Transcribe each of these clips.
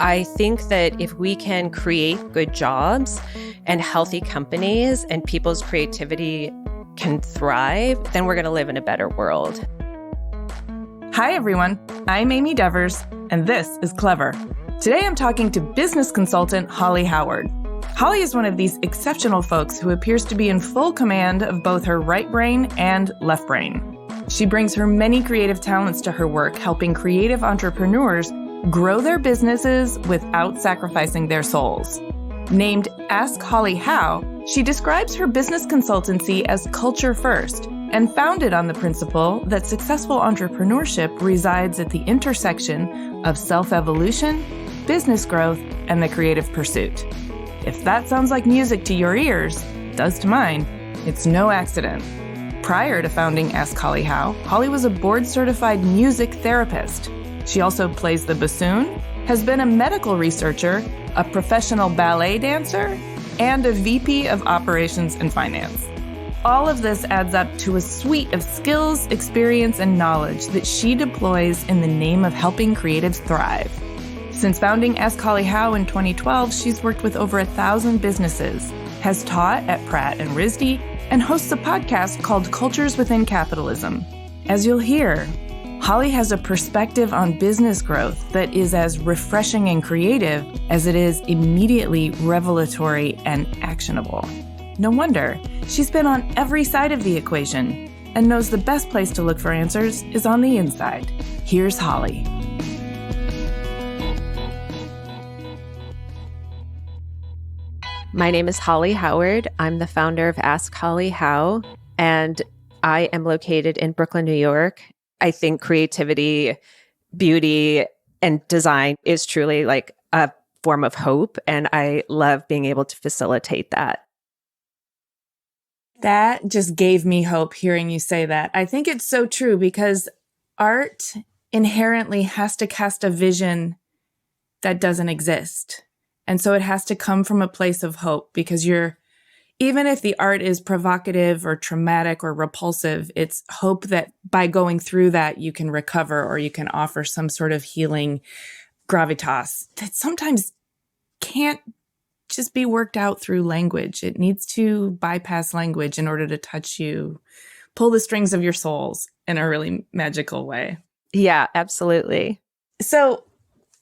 I think that if we can create good jobs and healthy companies and people's creativity can thrive, then we're going to live in a better world. Hi, everyone. I'm Amy Devers, and this is Clever. Today, I'm talking to business consultant Holly Howard. Holly is one of these exceptional folks who appears to be in full command of both her right brain and left brain. She brings her many creative talents to her work, helping creative entrepreneurs grow their businesses without sacrificing their souls. Named Ask Holly How, she describes her business consultancy as culture first and founded on the principle that successful entrepreneurship resides at the intersection of self-evolution, business growth, and the creative pursuit. If that sounds like music to your ears, does to mine, it's no accident. Prior to founding Ask Holly How, Holly was a board-certified music therapist. She also plays the bassoon, has been a medical researcher, a professional ballet dancer, and a VP of operations and finance. All of this adds up to a suite of skills, experience, and knowledge that she deploys in the name of helping creatives thrive. Since founding Ask Holly How in 2012, she's worked with over 1,000 businesses, has taught at Pratt & Risdy, and hosts a podcast called Cultures Within Capitalism. As you'll hear, Holly has a perspective on business growth that is as refreshing and creative as it is immediately revelatory and actionable. No wonder, she's been on every side of the equation and knows the best place to look for answers is on the inside. Here's Holly. My name is Holly Howard. I'm the founder of Ask Holly How, and I am located in Brooklyn, New York. I think creativity, beauty, and design is truly like a form of hope, and I love being able to facilitate that. That just gave me hope hearing you say that. I think it's so true because art inherently has to cast a vision that doesn't exist. And so it has to come from a place of hope because even if the art is provocative or traumatic or repulsive, it's hope that by going through that, you can recover or you can offer some sort of healing gravitas that sometimes can't just be worked out through language. It needs to bypass language in order to touch you, pull the strings of your souls in a really magical way. Yeah, absolutely. So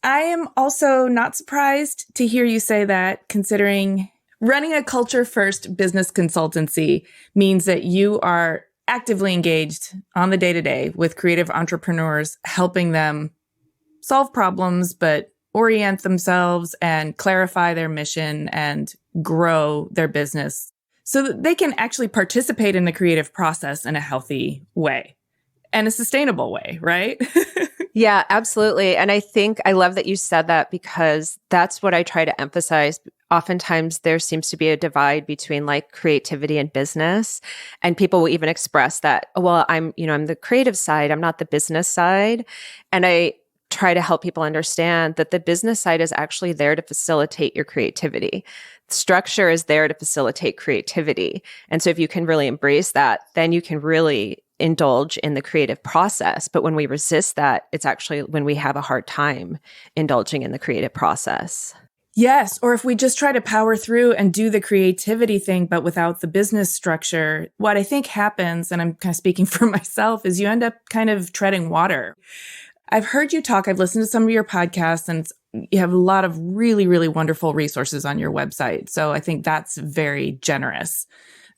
I am also not surprised to hear you say that, considering running a culture-first business consultancy means that you are actively engaged on the day-to-day with creative entrepreneurs, helping them solve problems, but orient themselves and clarify their mission and grow their business so that they can actually participate in the creative process in a healthy way and a sustainable way, right? Yeah, absolutely. And I think I love that you said that because that's what I try to emphasize. Oftentimes there seems to be a divide between like creativity and business. And people will even express that, well, I'm the creative side, I'm not the business side. And I try to help people understand that the business side is actually there to facilitate your creativity. Structure is there to facilitate creativity. And so if you can really embrace that, then you can really indulge in the creative process. But when we resist that, it's actually when we have a hard time indulging in the creative process. Yes. Or if we just try to power through and do the creativity thing, but without the business structure, what I think happens, and I'm kind of speaking for myself, is you end up kind of treading water. I've heard you talk, I've listened to some of your podcasts, and you have a lot of really, really wonderful resources on your website. So I think that's very generous.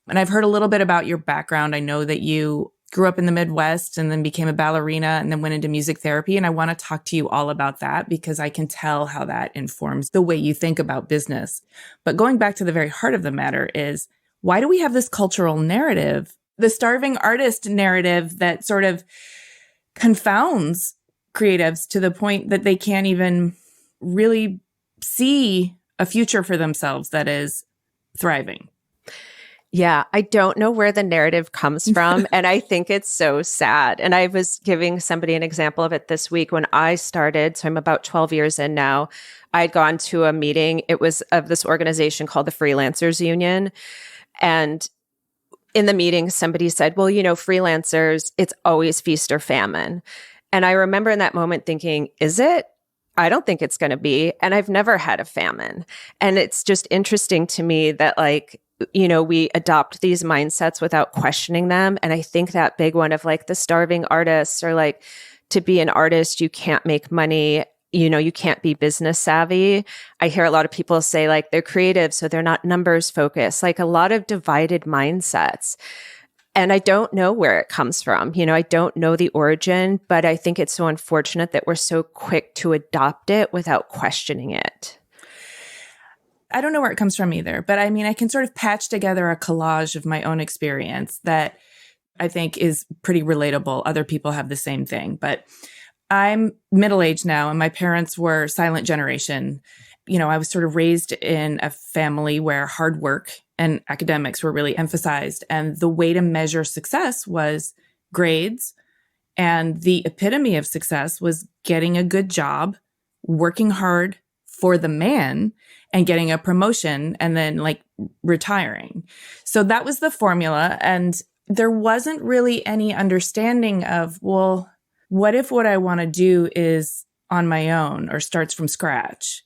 And I've heard a little bit about your background. I know that you grew up in the Midwest and then became a ballerina and then went into music therapy. And I want to talk to you all about that because I can tell how that informs the way you think about business. But going back to the very heart of the matter is, why do we have this cultural narrative, the starving artist narrative that sort of confounds creatives to the point that they can't even really see a future for themselves that is thriving? Yeah, I don't know where the narrative comes from. And I think it's so sad. And I was giving somebody an example of it this week when I started. So I'm about 12 years in now. I'd gone to a meeting. It was of this organization called the Freelancers Union. And in the meeting, somebody said, well, freelancers, it's always feast or famine. And I remember in that moment thinking, is it? I don't think it's going to be. And I've never had a famine. And it's just interesting to me that like, we adopt these mindsets without questioning them. And I think that big one of like the starving artists, or like, to be an artist, you can't make money. You can't be business savvy. I hear a lot of people say like they're creative, so they're not numbers focused, like a lot of divided mindsets. And I don't know where it comes from. I don't know the origin, but I think it's so unfortunate that we're so quick to adopt it without questioning it. I don't know where it comes from either, but I mean, I can sort of patch together a collage of my own experience that I think is pretty relatable. Other people have the same thing, but I'm middle-aged now and my parents were silent generation. I was sort of raised in a family where hard work and academics were really emphasized. And the way to measure success was grades. And the epitome of success was getting a good job, working hard for the man, and getting a promotion, and then like retiring. So that was the formula. And there wasn't really any understanding of, well, what if what I want to do is on my own or starts from scratch?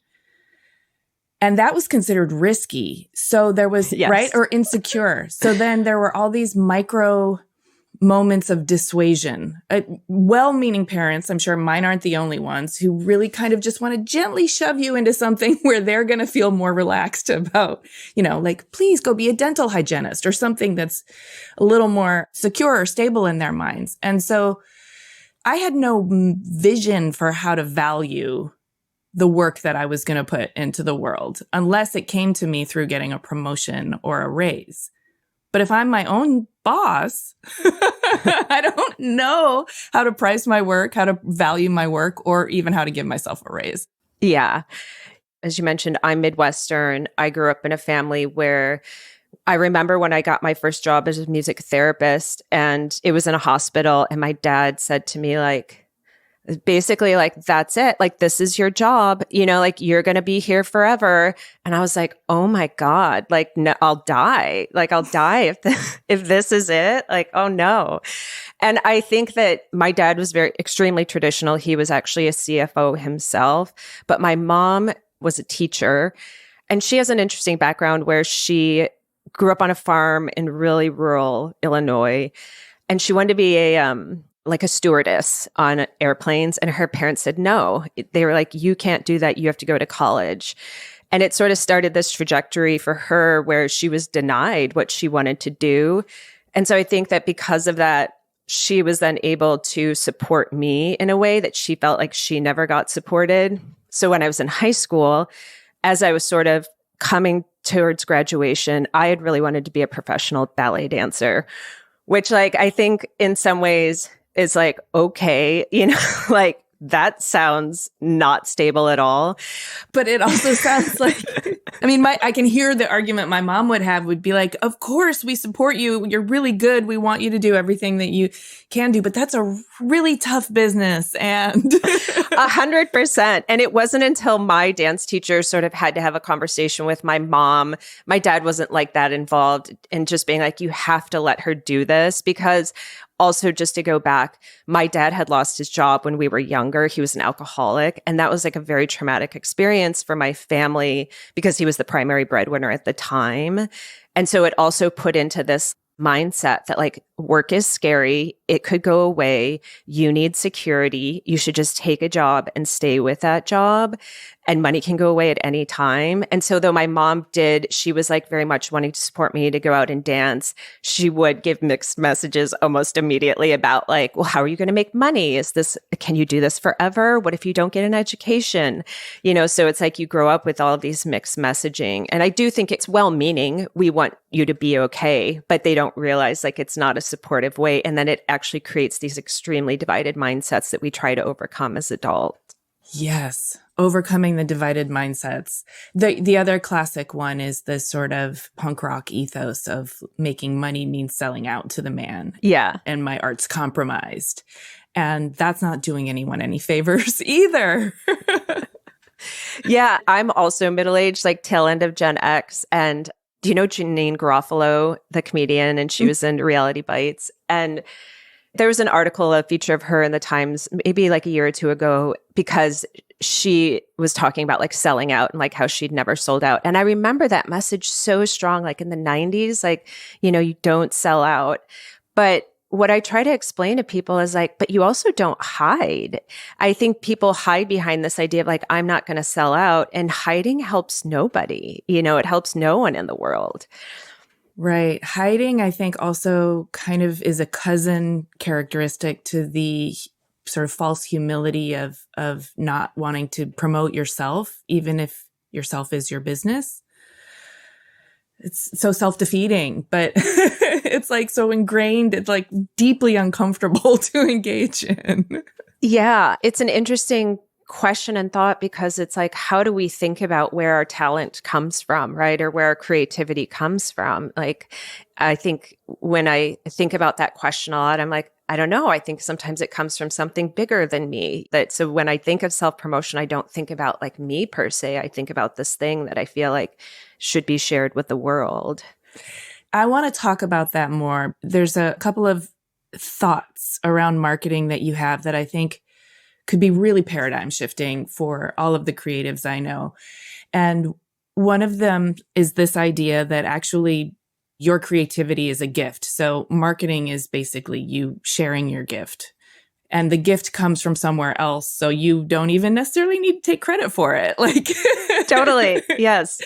And that was considered risky. So there was, yes. Right? Or insecure. So then there were all these micro moments of dissuasion. Well-meaning parents, I'm sure mine aren't the only ones, who really kind of just want to gently shove you into something where they're going to feel more relaxed about, like, please go be a dental hygienist or something that's a little more secure or stable in their minds. And so I had no vision for how to value the work that I was going to put into the world unless it came to me through getting a promotion or a raise. But if I'm my own boss, I don't know how to price my work, how to value my work, or even how to give myself a raise. Yeah. As you mentioned, I'm Midwestern. I grew up in a family where I remember when I got my first job as a music therapist, and it was in a hospital, and my dad said to me, like, basically like, that's it. Like, this is your job, like you're going to be here forever. And I was like, oh my God, like, no, I'll die. Like, I'll die if this is it. Like, oh no. And I think that my dad was extremely traditional. He was actually a CFO himself, but my mom was a teacher, and she has an interesting background where she grew up on a farm in really rural Illinois, and she wanted to be a stewardess on airplanes. And her parents said, no. They were like, you can't do that. You have to go to college. And it sort of started this trajectory for her where she was denied what she wanted to do. And so I think that because of that, she was then able to support me in a way that she felt like she never got supported. So when I was in high school, as I was sort of coming towards graduation, I had really wanted to be a professional ballet dancer, which like, I think in some ways is like, okay, like that sounds not stable at all. But it also sounds like, I can hear the argument my mom would be like, of course we support you. You're really good. We want you to do everything that you can do, but that's a really tough business. And 100%. And it wasn't until my dance teacher sort of had to have a conversation with my mom. My dad wasn't like that involved, and just being like, you have to let her do this. Because also, just to go back, my dad had lost his job when we were younger. He was an alcoholic. And that was like a very traumatic experience for my family because he was the primary breadwinner at the time. And so it also put into this mindset that like work is scary. It could go away. You need security. You should just take a job and stay with that job. And money can go away at any time. And so though my mom she was like very much wanting to support me to go out and dance, she would give mixed messages almost immediately about like, well, how are you going to make money? Can you do this forever? What if you don't get an education? So it's like you grow up with all of these mixed messaging. And I do think it's well-meaning. We want you to be okay, but they don't realize like it's not a supportive way. And then it actually creates these extremely divided mindsets that we try to overcome as adults. Yes. Overcoming the divided mindsets. The other classic one is the sort of punk rock ethos of making money means selling out to the man. Yeah. And my art's compromised. And that's not doing anyone any favors either. Yeah. I'm also middle-aged, like tail end of Gen X. And do you know Janine Garofalo, the comedian? And she was in Reality Bites. And there was an article, a feature of her in the Times, maybe like a year or two ago, because she was talking about like selling out and like how she'd never sold out. And I remember that message so strong, like in the 90s, like, you don't sell out. But what I try to explain to people is like, but you also don't hide. I think people hide behind this idea of like, I'm not going to sell out, and hiding helps nobody. It helps no one in the world. Right. Hiding, I think, also kind of is a cousin characteristic to the sort of false humility of not wanting to promote yourself, even if yourself is your business. It's so self-defeating, but it's like so ingrained, it's like deeply uncomfortable to engage in. Yeah, it's an interesting question and thought, because it's like, how do we think about where our talent comes from, right? Or where our creativity comes from? Like, I think when I think about that question a lot, I'm like, I don't know. I think sometimes it comes from something bigger than me. So when I think of self-promotion, I don't think about like me per se. I think about this thing that I feel like should be shared with the world. I want to talk about that more. There's a couple of thoughts around marketing that you have that I think could be really paradigm shifting for all of the creatives I know. And one of them is this idea that actually your creativity is a gift. So marketing is basically you sharing your gift. And the gift comes from somewhere else. So you don't even necessarily need to take credit for it. Like Totally. Yes.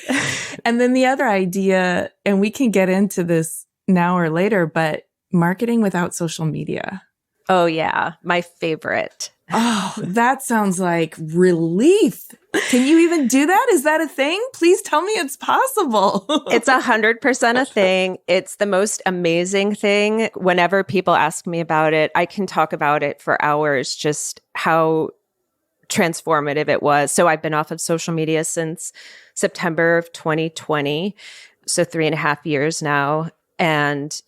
And then the other idea, and we can get into this now or later, but marketing without social media. Oh, yeah. My favorite. Oh, that sounds like relief. Can you even do that? Is that a thing? Please tell me it's possible. It's 100% a thing. It's the most amazing thing. Whenever people ask me about it, I can talk about it for hours, just how transformative it was. So I've been off of social media since September of 2020. So 3.5 years now. And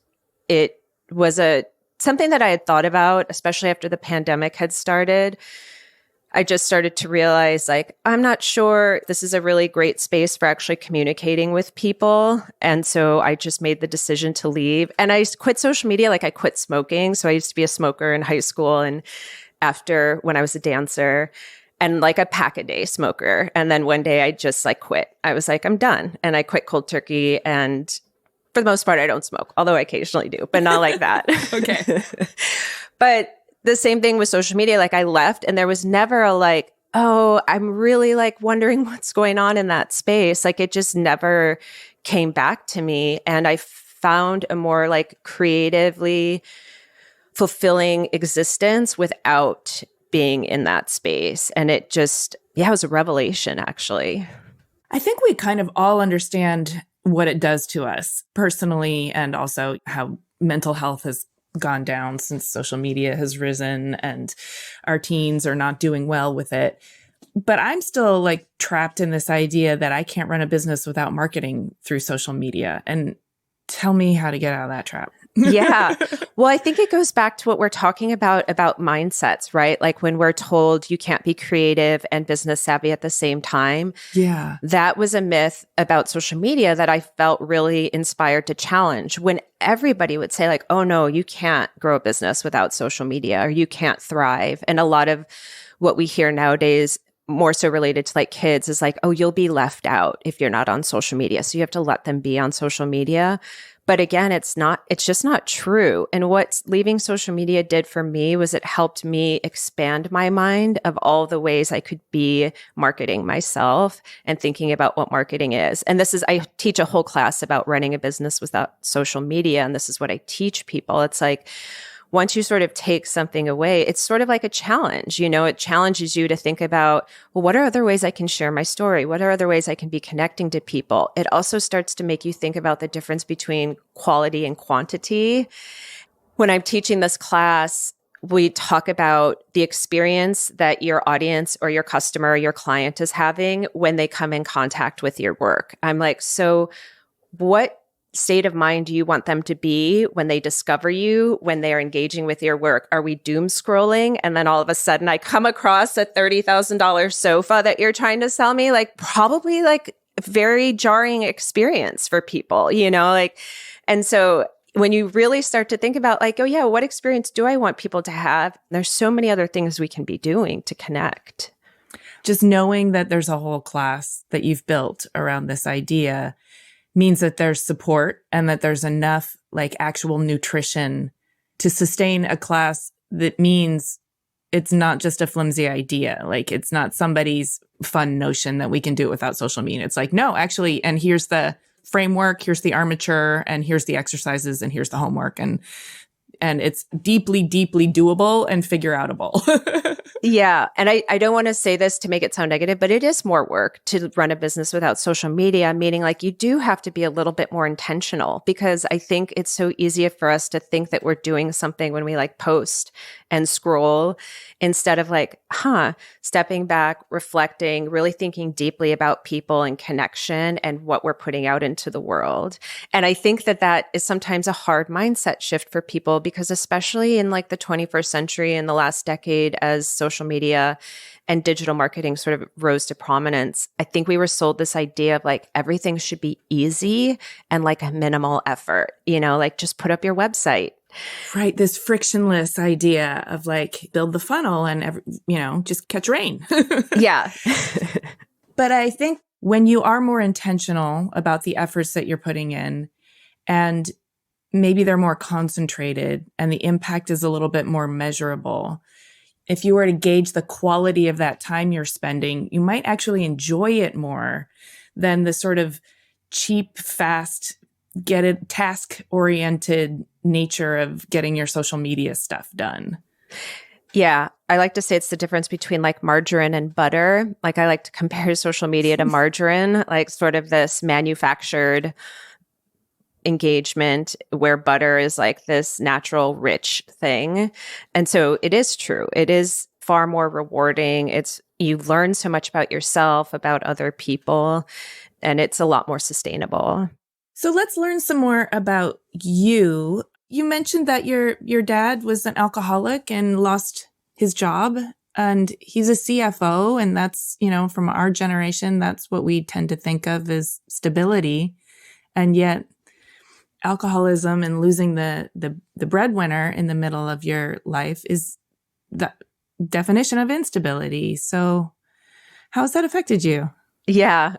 it was something that I had thought about, especially after the pandemic had started. I just started to realize, like, I'm not sure this is a really great space for actually communicating with people. And so I just made the decision to leave. And I quit social media, like I quit smoking. So I used to be a smoker in high school and after when I was a dancer, and like a pack-a-day smoker. And then one day I just like quit. I was like, I'm done. And I quit cold turkey. And for the most part, I don't smoke, although I occasionally do, but not like that. Okay. But the same thing with social media. Like I left and there was never a like, oh, I'm really like wondering what's going on in that space. Like it just never came back to me. And I found a more like creatively fulfilling existence without being in that space. And it just, it was a revelation, actually. I think we kind of all understand what it does to us personally, and also how mental health has gone down since social media has risen and our teens are not doing well with it. But I'm still like trapped in this idea that I can't run a business without marketing through social media. And tell me how to get out of that trap. Yeah. Well, I think it goes back to what we're talking about mindsets, right? Like when we're told you can't be creative and business savvy at the same time. Yeah. That was a myth about social media that I felt really inspired to challenge, when everybody would say like, oh no, you can't grow a business without social media, or you can't thrive. And a lot of what we hear nowadays, more so related to like kids, is like, oh, you'll be left out if you're not on social media. So you have to let them be on social media. But again, it's just not true. And what leaving social media did for me was it helped me expand my mind of all the ways I could be marketing myself and thinking about what marketing is. And I teach a whole class about running a business without social media. And this is what I teach people. It's like, once you sort of take something away, it's sort of like a challenge. It challenges you to think about, well, what are other ways I can share my story? What are other ways I can be connecting to people? It also starts to make you think about the difference between quality and quantity. When I'm teaching this class, we talk about the experience that your audience or your customer or your client is having when they come in contact with your work. I'm like, so what state of mind do you want them to be when they discover you, when they're engaging with your work? Are we doom scrolling? And then all of a sudden I come across a $30,000 sofa that you're trying to sell me? Like probably like a very jarring experience for people, and so when you really start to think about like, oh yeah, what experience do I want people to have? There's so many other things we can be doing to connect. Just knowing that there's a whole class that you've built around this idea means that there's support and that there's enough like actual nutrition to sustain a class. That means it's not just a flimsy idea. Like it's not somebody's fun notion that we can do it without social media. It's like, no, actually, and here's the framework, here's the armature, and here's the exercises, and here's the homework. And it's deeply, deeply doable and figure outable. Yeah. And I don't want to say this to make it sound negative, but it is more work to run a business without social media, meaning like you do have to be a little bit more intentional, because I think it's so easy for us to think that we're doing something when we like post and scroll instead of like, stepping back, reflecting, really thinking deeply about people and connection and what we're putting out into the world. And I think that that is sometimes a hard mindset shift for people, because especially in like the 21st century, in the last decade, as social media and digital marketing sort of rose to prominence, I think we were sold this idea of like everything should be easy and like a minimal effort, like just put up your website. Right. This frictionless idea of like build the funnel and, just catch rain. Yeah. But I think when you are more intentional about the efforts that you're putting in, and maybe they're more concentrated and the impact is a little bit more measurable, if you were to gauge the quality of that time you're spending, you might actually enjoy it more than the sort of cheap, fast, get it task-oriented nature of getting your social media stuff done. Yeah. I like to say it's the difference between like margarine and butter. Like I like to compare social media to margarine, like sort of this manufactured engagement where butter is like this natural, rich thing. And so it is true. It is far more rewarding. You learn so much about yourself, about other people, and it's a lot more sustainable. So let's learn some more about you. You mentioned that your dad was an alcoholic and lost his job, and he's a CFO. And that's, from our generation, that's what we tend to think of as stability. And yet alcoholism and losing the breadwinner in the middle of your life is the definition of instability. So how has that affected you? Yeah.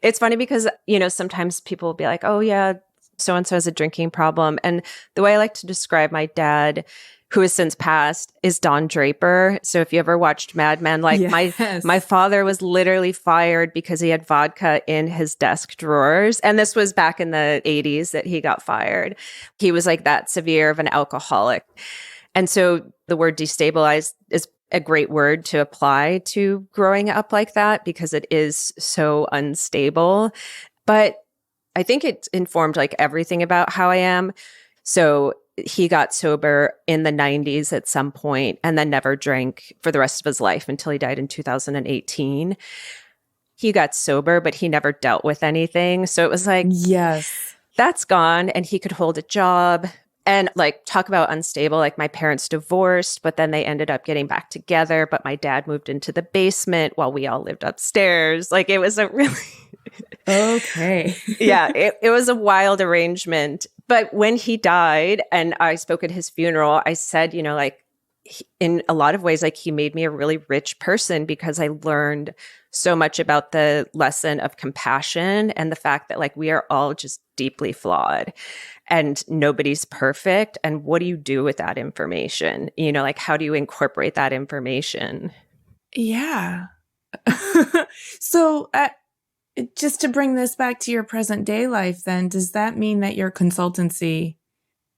It's funny because, sometimes people will be like, oh yeah, so-and-so has a drinking problem. And the way I like to describe my dad, who has since passed, is Don Draper. So if you ever watched Mad Men, like yes. my father was literally fired because he had vodka in his desk drawers. And this was back in the 80s that he got fired. He was like that severe of an alcoholic. And so the word destabilized is a great word to apply to growing up like that, because it is so unstable. But I think it informed like everything about how I am. So he got sober in the 90s at some point and then never drank for the rest of his life until he died in 2018. He got sober, but he never dealt with anything. So it was like, yes, that's gone. And he could hold a job. And like, talk about unstable, like my parents divorced, but then they ended up getting back together. But my dad moved into the basement while we all lived upstairs. Like it was a really... Okay. Yeah, it was a wild arrangement. But when he died and I spoke at his funeral, I said, in a lot of ways, like he made me a really rich person, because I learned so much about the lesson of compassion and the fact that like we are all just deeply flawed and nobody's perfect. And what do you do with that information? Like how do you incorporate that information? Yeah. So just to bring this back to your present day life, then, does that mean that your consultancy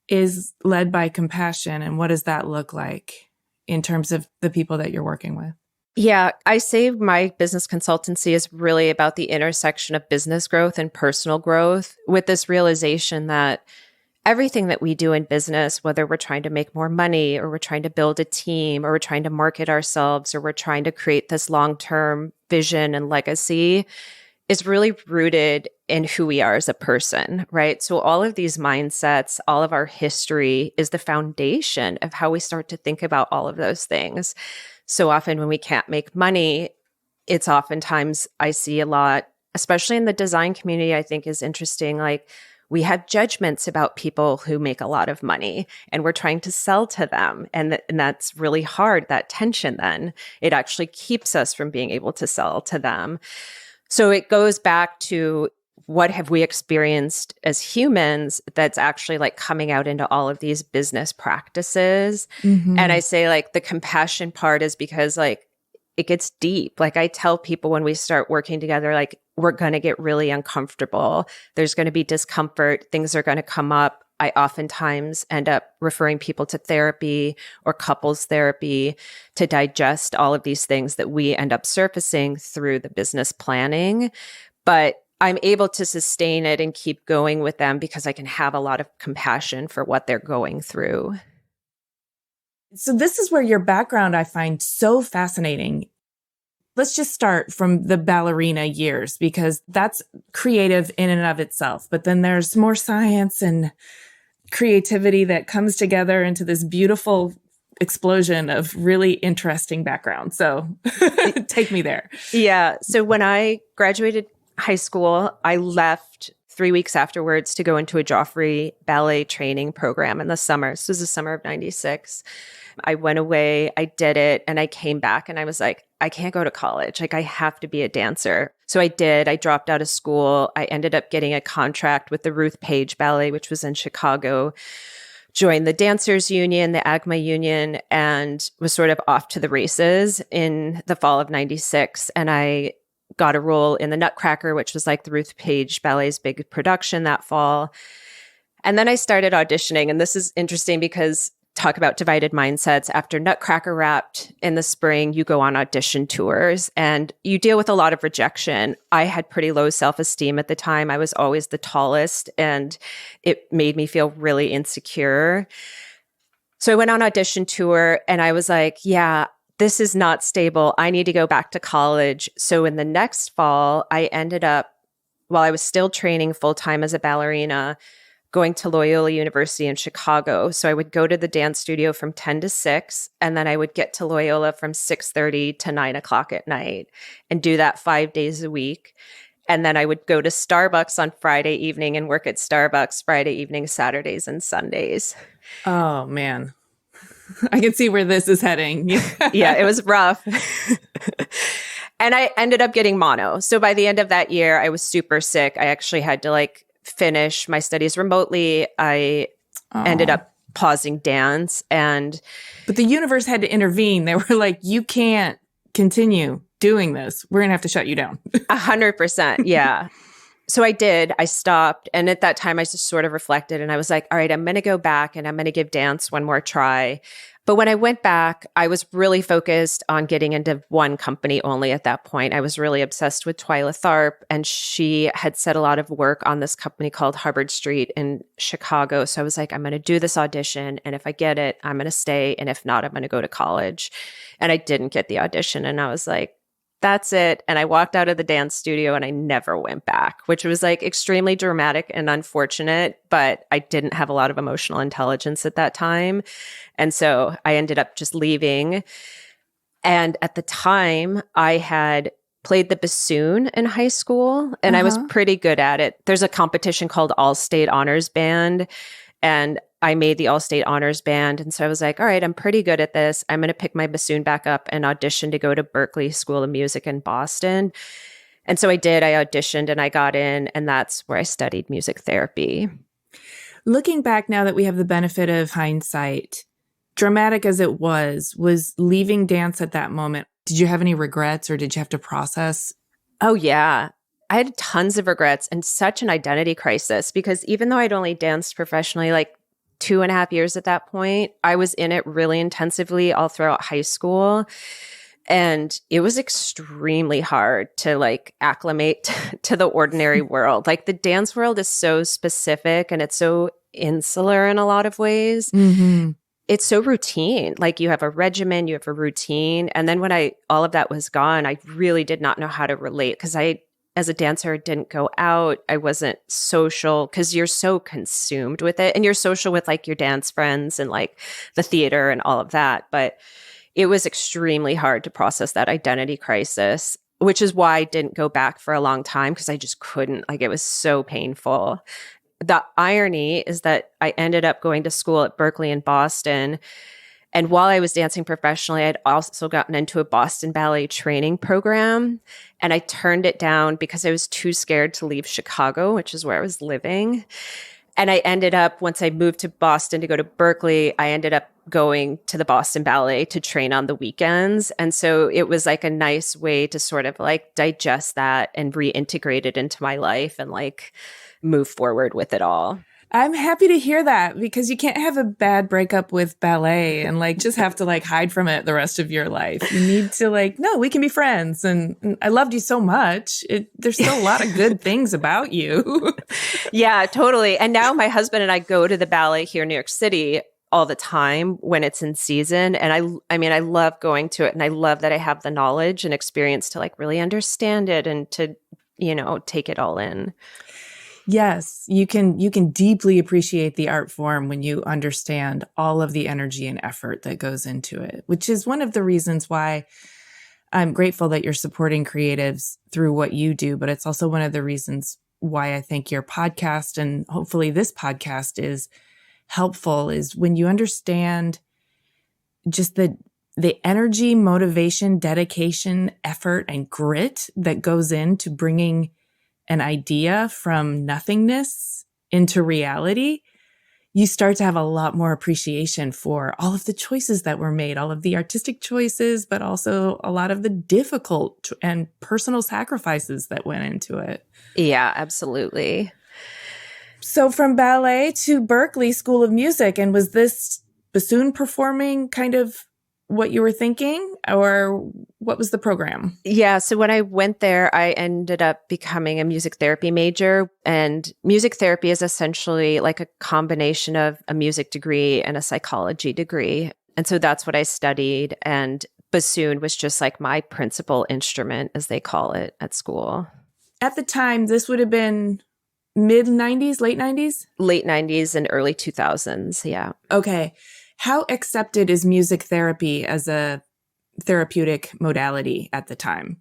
is led by compassion? And what does that look like in terms of the people that you're working with? Yeah, I say my business consultancy is really about the intersection of business growth and personal growth, with this realization that everything that we do in business, whether we're trying to make more money or we're trying to build a team or we're trying to market ourselves or we're trying to create this long-term vision and legacy, is really rooted in who we are as a person, right? So all of these mindsets, all of our history is the foundation of how we start to think about all of those things. So often when we can't make money, it's oftentimes, I see a lot, especially in the design community, I think is interesting. Like we have judgments about people who make a lot of money and we're trying to sell to them. And that's really hard, that tension then. It actually keeps us from being able to sell to them. So it goes back to what have we experienced as humans that's actually like coming out into all of these business practices. Mm-hmm. And I say like the compassion part is because like it gets deep. Like I tell people when we start working together, like we're going to get really uncomfortable. There's going to be discomfort. Things are going to come up. I oftentimes end up referring people to therapy or couples therapy to digest all of these things that we end up surfacing through the business planning. But I'm able to sustain it and keep going with them because I can have a lot of compassion for what they're going through. So this is where your background I find so fascinating. Let's just start from the ballerina years, because that's creative in and of itself. But then there's more science and creativity that comes together into this beautiful explosion of really interesting background. So take me there. Yeah. So when I graduated high school, I left 3 weeks afterwards to go into a Joffrey ballet training program in the summer. This was the summer of 96. I went away, I did it, and I came back and I was like, I can't go to college. Like I have to be a dancer. So I did. I dropped out of school. I ended up getting a contract with the Ruth Page Ballet, which was in Chicago, joined the Dancers Union, the AGMA Union, and was sort of off to the races in the fall of 96. And I got a role in the Nutcracker, which was like the Ruth Page Ballet's big production that fall. And then I started auditioning. And this is interesting because talk about divided mindsets. After Nutcracker wrapped in the spring, you go on audition tours and you deal with a lot of rejection. I had pretty low self-esteem at the time. I was always the tallest and it made me feel really insecure. So I went on audition tour and I was like, yeah, this is not stable. I need to go back to college. So in the next fall, I ended up, while I was still training full-time as a ballerina, going to Loyola University in Chicago. So I would go to the dance studio from 10 to 6, and then I would get to Loyola from 6:30 to 9 o'clock at night and do that 5 days a week. And then I would go to Starbucks on Friday evening and work at Starbucks Friday evening, Saturdays, and Sundays. Oh, man. I can see where this is heading. Yeah, it was rough. And I ended up getting mono. So by the end of that year, I was super sick. I actually had to like finish my studies remotely. I ended up pausing dance But the universe had to intervene. They were like, you can't continue doing this. We're going to have to shut you down. 100%. Yeah. So I did. I stopped. And at that time, I just sort of reflected and I was like, all right, I'm going to go back and I'm going to give dance one more try. But when I went back, I was really focused on getting into one company only at that point. I was really obsessed with Twyla Tharp, and she had said a lot of work on this company called Hubbard Street in Chicago. So I was like, I'm going to do this audition. And if I get it, I'm going to stay. And if not, I'm going to go to college. And I didn't get the audition. And I was like, that's it. And I walked out of the dance studio and I never went back, which was like extremely dramatic and unfortunate, but I didn't have a lot of emotional intelligence at that time. And so I ended up just leaving. And at the time, I had played the bassoon in high school and I was pretty good at it. There's a competition called All-State Honors Band, and I made the All-State Honors Band. And so I was like, all right, I'm pretty good at this. I'm going to pick my bassoon back up and audition to go to Berklee School of Music in Boston. And so I did. I auditioned and I got in, and that's where I studied music therapy. Looking back now that we have the benefit of hindsight, dramatic as it was leaving dance at that moment. Did you have any regrets or did you have to process? Oh, yeah. I had tons of regrets and such an identity crisis because even though I'd only danced professionally like 2.5 years at that point, I was in it really intensively all throughout high school. And it was extremely hard to like acclimate to the ordinary world. Like the dance world is so specific and it's so insular in a lot of ways. Mm-hmm. It's so routine. Like you have a regimen, you have a routine. And then when all of that was gone, I really did not know how to relate because as a dancer, didn't go out. I wasn't social because you're so consumed with it. And you're social with like your dance friends and like the theater and all of that. But it was extremely hard to process that identity crisis, which is why I didn't go back for a long time because I just couldn't. Like it was so painful. the irony is that I ended up going to school at Berkeley in Boston. And while I was dancing professionally, I'd also gotten into a Boston ballet training program. And I turned it down because I was too scared to leave Chicago, which is where I was living. And I ended up, once I moved to Boston to go to Berkeley, I ended up going to the Boston Ballet to train on the weekends. And so it was like a nice way to sort of like digest that and reintegrate it into my life and like move forward with it all. I'm happy to hear that, because you can't have a bad breakup with ballet and like just have to like hide from it the rest of your life. You need to like, no, we can be friends. And I loved you so much. There's still a lot of good things about you. Yeah, totally. And now my husband and I go to the ballet here in New York City all the time when it's in season. And I mean, I love going to it, and I love that I have the knowledge and experience to like really understand it and to, you know, take it all in. Yes, you can deeply appreciate the art form when you understand all of the energy and effort that goes into it, which is one of the reasons why I'm grateful that you're supporting creatives through what you do. But it's also one of the reasons why I think your podcast, and hopefully this podcast, is helpful, is when you understand just the energy, motivation, dedication, effort, and grit that goes into bringing an idea from nothingness into reality, you start to have a lot more appreciation for all of the choices that were made, all of the artistic choices, but also a lot of the difficult and personal sacrifices that went into it. Yeah, absolutely. So from ballet to Berklee School of Music, and was this bassoon performing kind of what you were thinking, or what was the program? Yeah. So when I went there, I ended up becoming a music therapy major. And music therapy is essentially like a combination of a music degree and a psychology degree. And so that's what I studied. And bassoon was just like my principal instrument, as they call it at school. At the time, this would have been mid-90s, late 90s? Late 90s and early 2000s. Yeah. Okay. How accepted is music therapy as a therapeutic modality at the time?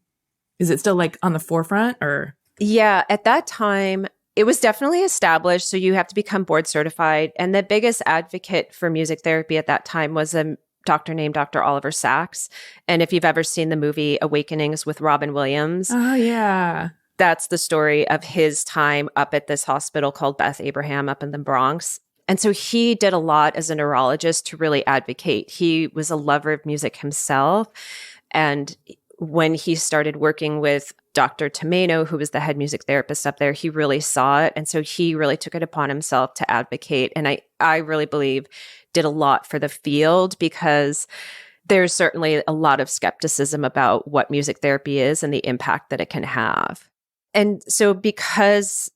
Is it still like on the forefront, or? Yeah, at that time, it was definitely established. So you have to become board certified. And the biggest advocate for music therapy at that time was a doctor named Dr. Oliver Sacks. And if you've ever seen the movie Awakenings with Robin Williams. Oh, yeah. That's the story of his time up at this hospital called Beth Abraham up in the Bronx. And so he did a lot as a neurologist to really advocate. He was a lover of music himself. And when he started working with Dr. Tomeno, who was the head music therapist up there, he really saw it. And so he really took it upon himself to advocate. And I really believe did a lot for the field, because there's certainly a lot of skepticism about what music therapy is and the impact that it can have. And so because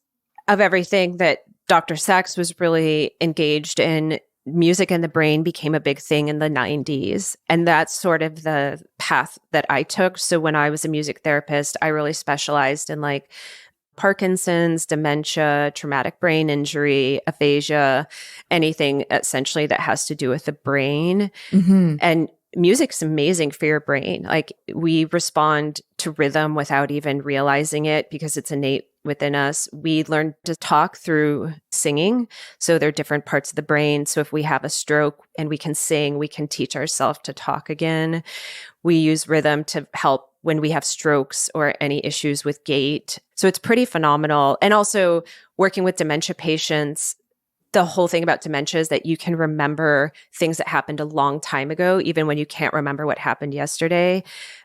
of everything that Dr. Sacks was really engaged in, music and the brain became a big thing in the 90s. And that's sort of the path that I took. So when I was a music therapist, I really specialized in like Parkinson's, dementia, traumatic brain injury, aphasia, anything essentially that has to do with the brain. Mm-hmm. And music's amazing for your brain. Like, we respond to rhythm without even realizing it because it's innate within us. We learn to talk through singing. So there are different parts of the brain. So if we have a stroke and we can sing, we can teach ourselves to talk again. We use rhythm to help when we have strokes or any issues with gait. So it's pretty phenomenal. And also working with dementia patients, the whole thing about dementia is that you can remember things that happened a long time ago, even when you can't remember what happened yesterday.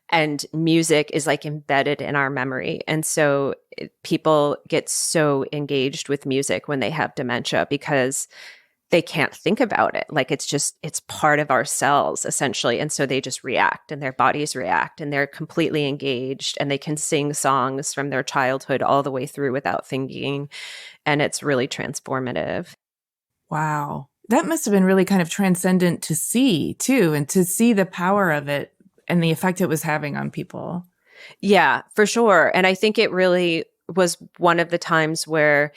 And music is like embedded in our memory. And so people get so engaged with music when they have dementia because they can't think about it. Like, it's part of our cells essentially. And so they just react and their bodies react and they're completely engaged and they can sing songs from their childhood all the way through without thinking. And it's really transformative. Wow. That must have been really kind of transcendent to see too, and to see the power of it and the effect it was having on people. Yeah, for sure. And I think it really was one of the times where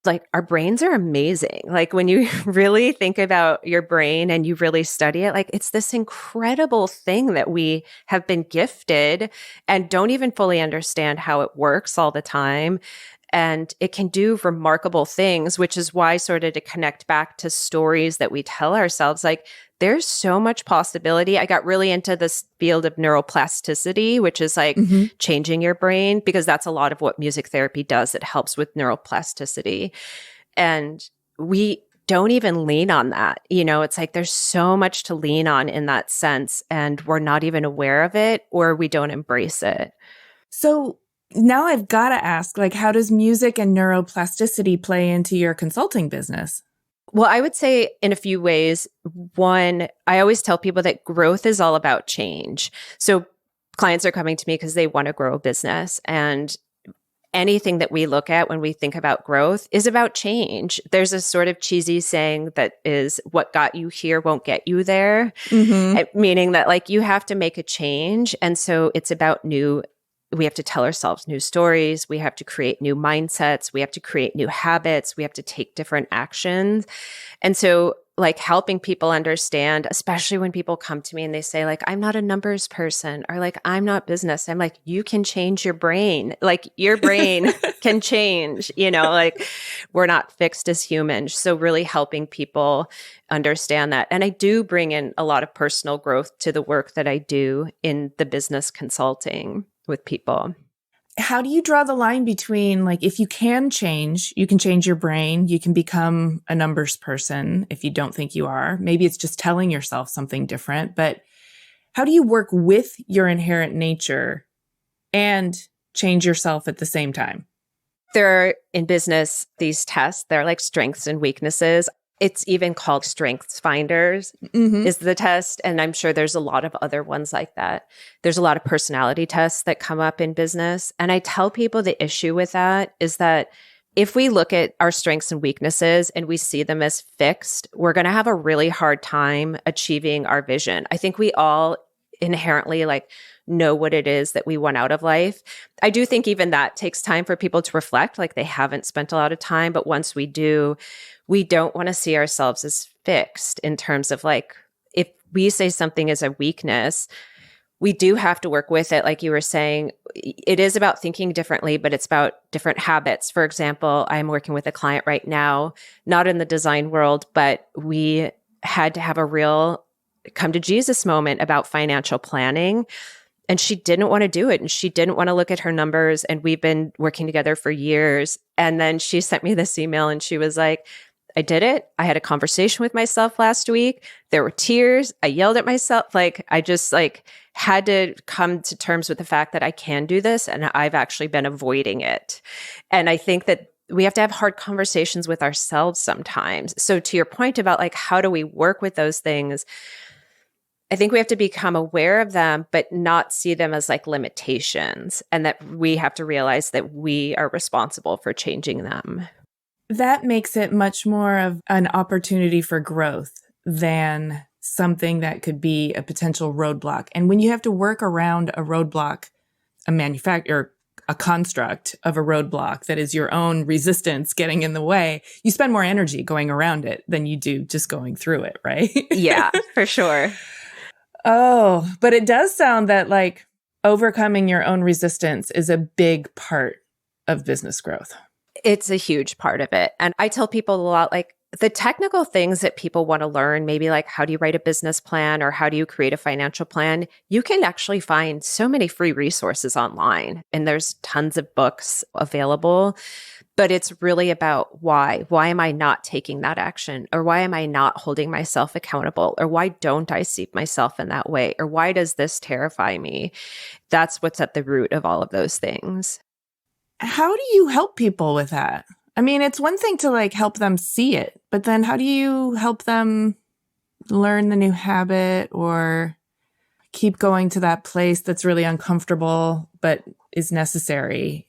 like our brains are amazing. Like when you really think about your brain and you really study it, like it's this incredible thing that we have been gifted and don't even fully understand how it works all the time. And it can do remarkable things, which is why, sort of to connect back to stories that we tell ourselves, like there's so much possibility. I got really into this field of neuroplasticity, which is like changing your brain, because that's a lot of what music therapy does. It helps with neuroplasticity. And we don't even lean on that. You know, it's like there's so much to lean on in that sense, and we're not even aware of it, or we don't embrace it. So now I've got to ask, like, how does music and neuroplasticity play into your consulting business? Well, I would say in a few ways. One, I always tell people that growth is all about change. So clients are coming to me because they want to grow a business. And anything that we look at when we think about growth is about change. There's a sort of cheesy saying that is, what got you here won't get you there, meaning that like you have to make a change. And so it's about we have to tell ourselves new stories. We have to create new mindsets. We have to create new habits. We have to take different actions. And so like helping people understand, especially when people come to me and they say like, I'm not a numbers person, or like, I'm not business. I'm like, you can change your brain. Like your brain can change, you know, like we're not fixed as humans. So really helping people understand that. And I do bring in a lot of personal growth to the work that I do in the business consulting with people. How do you draw the line between, like, if you can change your brain, you can become a numbers person if you don't think you are. Maybe it's just telling yourself something different, but how do you work with your inherent nature and change yourself at the same time? There are in business these tests, they're like strengths and weaknesses. It's even called Strengths Finders is the test. And I'm sure there's a lot of other ones like that. There's a lot of personality tests that come up in business. And I tell people the issue with that is that if we look at our strengths and weaknesses and we see them as fixed, we're going to have a really hard time achieving our vision. I think we all inherently like know what it is that we want out of life. I do think even that takes time for people to reflect, like they haven't spent a lot of time. But once we do, we don't want to see ourselves as fixed in terms of like, if we say something is a weakness, we do have to work with it. Like you were saying, it is about thinking differently, but it's about different habits. For example, I'm working with a client right now, not in the design world, but we had to have a real come to Jesus moment about financial planning. And she didn't want to do it. And she didn't want to look at her numbers. And we've been working together for years. And then she sent me this email and she was like, I did it. I had a conversation with myself last week. There were tears. I yelled at myself. Like, I just like had to come to terms with the fact that I can do this. And I've actually been avoiding it. And I think that we have to have hard conversations with ourselves sometimes. So to your point about like, how do we work with those things? I think we have to become aware of them, but not see them as like limitations, and that we have to realize that we are responsible for changing them. That makes it much more of an opportunity for growth than something that could be a potential roadblock. And when you have to work around a roadblock, a construct of a roadblock that is your own resistance getting in the way, you spend more energy going around it than you do just going through it, right? Yeah, for sure. Oh, but it does sound that like overcoming your own resistance is a big part of business growth. It's a huge part of it. And I tell people a lot, like the technical things that people want to learn, maybe like how do you write a business plan or how do you create a financial plan? You can actually find so many free resources online, and there's tons of books available. But it's really about why. Why am I not taking that action? Or why am I not holding myself accountable? Or why don't I see myself in that way? Or why does this terrify me? That's what's at the root of all of those things. How do you help people with that? I mean, it's one thing to like help them see it, but then how do you help them learn the new habit or keep going to that place that's really uncomfortable but is necessary?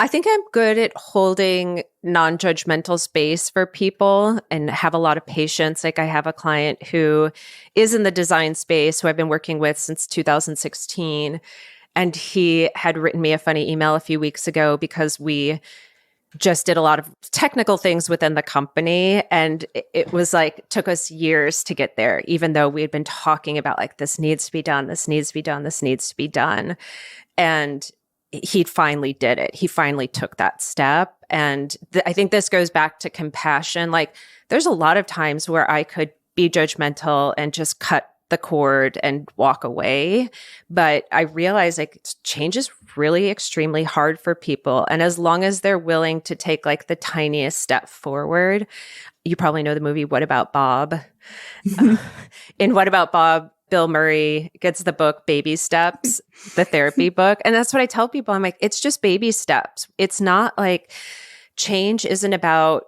I think I'm good at holding non-judgmental space for people and have a lot of patience. Like I have a client who is in the design space who I've been working with since 2016. And he had written me a funny email a few weeks ago because we just did a lot of technical things within the company. And it was like, took us years to get there, even though we had been talking about like, this needs to be done, this needs to be done, this needs to be done. And he finally did it. He finally took that step. And I think this goes back to compassion. Like, there's a lot of times where I could be judgmental and just cut the cord and walk away. But I realize like change is really extremely hard for people. And as long as they're willing to take like the tiniest step forward, you probably know the movie What About Bob? In What About Bob, Bill Murray gets the book Baby Steps, the therapy book. And that's what I tell people. I'm like, it's just baby steps. It's not like change isn't about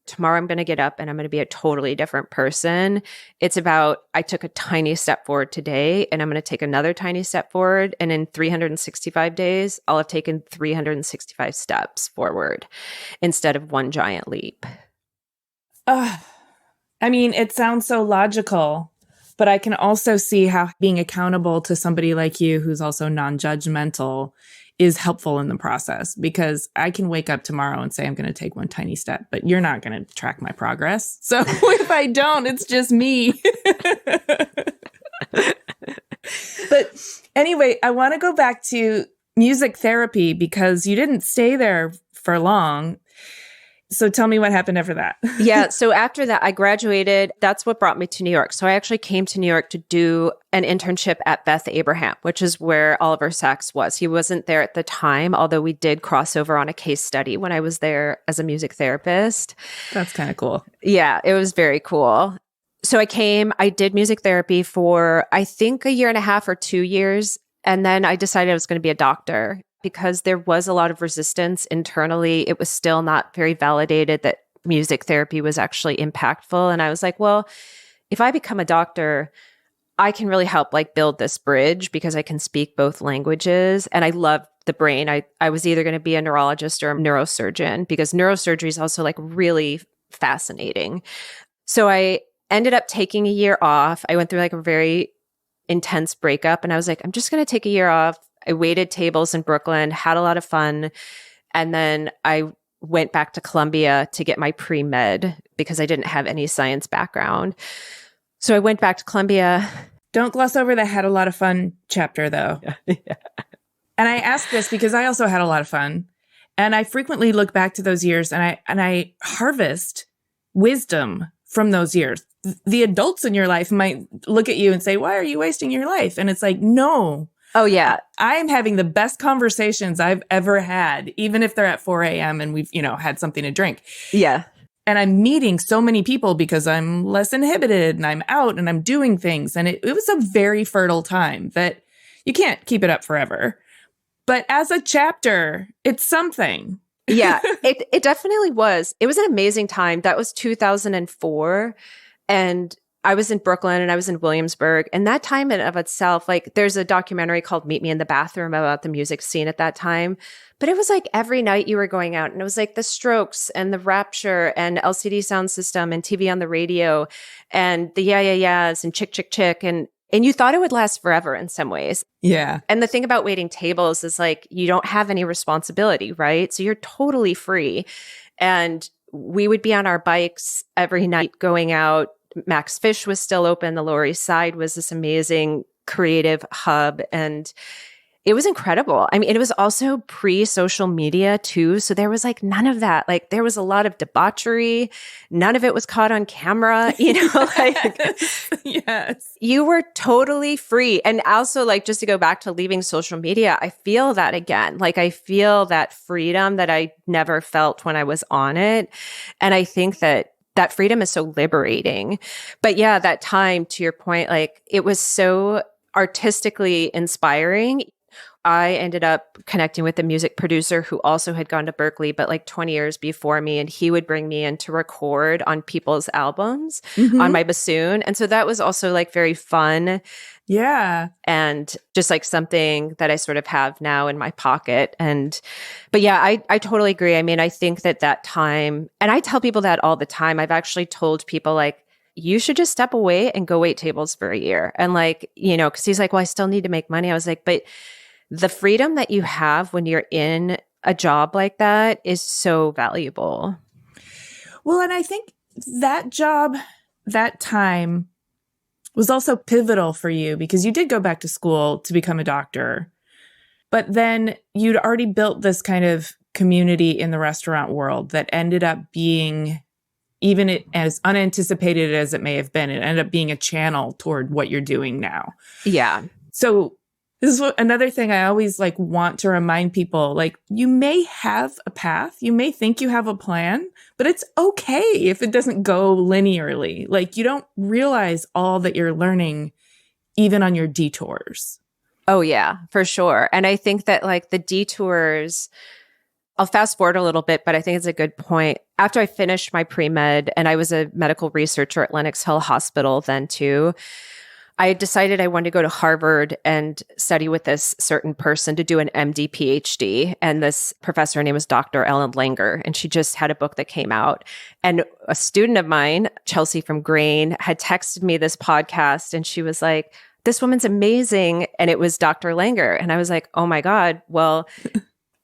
tomorrow I'm going to get up and I'm going to be a totally different person. It's about I took a tiny step forward today and I'm going to take another tiny step forward. And in 365 days, I'll have taken 365 steps forward instead of one giant leap. I mean, it sounds so logical, but I can also see how being accountable to somebody like you who's also non-judgmental is helpful in the process, because I can wake up tomorrow and say I'm going to take one tiny step, but you're not going to track my progress. So if I don't, it's just me. But anyway, I want to go back to music therapy because you didn't stay there for long. So tell me what happened after that. Yeah. So after that, I graduated. That's what brought me to New York. So I actually came to New York to do an internship at Beth Abraham, which is where Oliver Sacks was. He wasn't there at the time, although we did cross over on a case study when I was there as a music therapist. That's kind of cool. Yeah, it was very cool. So I did music therapy for, I think, 1.5 or 2 years. And then I decided I was going to be a doctor. Because there was a lot of resistance internally. It was still not very validated that music therapy was actually impactful. And I was like, well, if I become a doctor, I can really help like build this bridge because I can speak both languages. And I love the brain. I was either going to be a neurologist or a neurosurgeon because neurosurgery is also like really fascinating. So I ended up taking a year off. I went through like a very intense breakup and I was like, I'm just going to take a year off. I waited tables in Brooklyn, had a lot of fun. And then I went back to Columbia to get my pre-med because I didn't have any science background. So I went back to Columbia. Don't gloss over the had a lot of fun chapter though. Yeah. And I ask this because I also had a lot of fun. And I frequently look back to those years and I harvest wisdom from those years. The adults in your life might look at you and say, why are you wasting your life? And it's like, no. Oh, yeah. I'm having the best conversations I've ever had, even if they're at 4 a.m. and we've, had something to drink. Yeah. And I'm meeting so many people because I'm less inhibited and I'm out and I'm doing things. And it was a very fertile time that you can't keep it up forever. But as a chapter, it's something. Yeah, it definitely was. It was an amazing time. That was 2004. And I was in Brooklyn and I was in Williamsburg. And that time in of itself, like there's a documentary called Meet Me in the Bathroom about the music scene at that time. But it was like every night you were going out and it was like the Strokes and the Rapture and LCD Sound System and TV on the radio and the Yeah Yeah Yeahs and Chick Chick Chick. And you thought it would last forever in some ways. Yeah. And the thing about waiting tables is like you don't have any responsibility, right? So you're totally free. And we would be on our bikes every night going out. Max Fish was still open. The Lower East Side was this amazing creative hub. And it was incredible. I mean, it was also pre-social media too. So there was like none of that. Like there was a lot of debauchery. None of it was caught on camera, like yes. You were totally free. And also like, just to go back to leaving social media, I feel that again. Like I feel that freedom that I never felt when I was on it. And I think that freedom is so liberating. But yeah, that time, to your point, like it was so artistically inspiring. I ended up connecting with a music producer who also had gone to Berkeley, but like 20 years before me. And he would bring me in to record on people's albums on my bassoon. And so that was also like very fun. Yeah. And just like something that I sort of have now in my pocket. But yeah, I totally agree. I mean, I think that time, and I tell people that all the time. I've actually told people like, you should just step away and go wait tables for a year. And like, because he's like, well, I still need to make money. I was like, but the freedom that you have when you're in a job like that is so valuable. Well, and I think that job, that time was also pivotal for you because you did go back to school to become a doctor, but then you'd already built this kind of community in the restaurant world that ended up being, even as unanticipated as it may have been, it ended up being a channel toward what you're doing now. Yeah. So this is another thing I always want to remind people, you may have a path, you may think you have a plan, but it's okay if it doesn't go linearly. You don't realize all that you're learning even on your detours. Oh yeah, for sure. And I think that the detours, I'll fast forward a little bit, but I think it's a good point. After I finished my pre-med and I was a medical researcher at Lenox Hill Hospital then too, I decided I wanted to go to Harvard and study with this certain person to do an MD PhD. And this professor, her name was Dr. Ellen Langer, and she just had a book that came out. And a student of mine, Chelsea from Grain, had texted me this podcast and she was like, "This woman's amazing." And it was Dr. Langer. And I was like, oh my God, well,